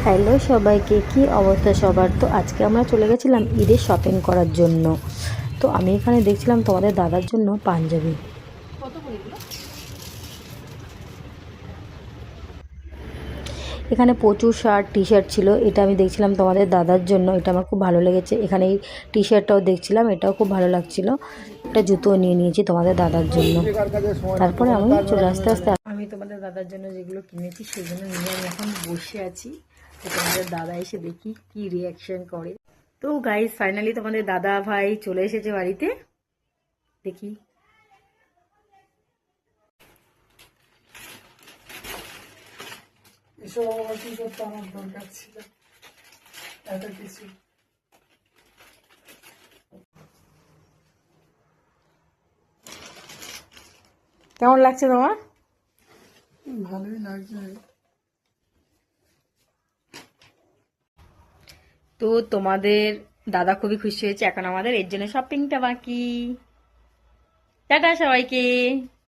Hello সবাইকে, কি অবস্থা সবার? তো আজকে আমরা চলে গেছিলাম ঈদের শপিং করার জন্য। তো আমি এখানে দেখছিলাম তোমাদের দাদার জন্য পাঞ্জাবি। এখানে প্রচুর শার্ট টি শার্ট ছিল। এটা আমি দেখছিলাম তোমাদের দাদার জন্য, এটা আমার খুব ভালো লেগেছে। এখানে এই টি শার্টটাও দেখছিলাম, এটাও খুব ভালো লাগছিল। একটা জুতো নিয়ে নিয়েছি তোমাদের দাদার জন্য। তারপরে আমি চলে আস্তে আস্তে আমি তোমাদের দাদার জন্য যেগুলো কিনেছি সেগুলো নিয়ে আমি এখন বসে আছি। তো তোমাদের দাদা এসে দেখি কি রিয়াকশন করে। তো গাইস ফাইনালি তোমাদের দাদা ভাই চলে এসেছে বাড়িতে। দেখি এসব আমার কি করতে আমার দরকার ছিল এত কিছু। কেমন লাগছে তোমার? ভালোই লাগছে। তো তোমাদের দাদা খুবই খুশি হয়েছে, এখন আমাদের এর জন্য শপিংটা বাকি। টাটা সবাইকে।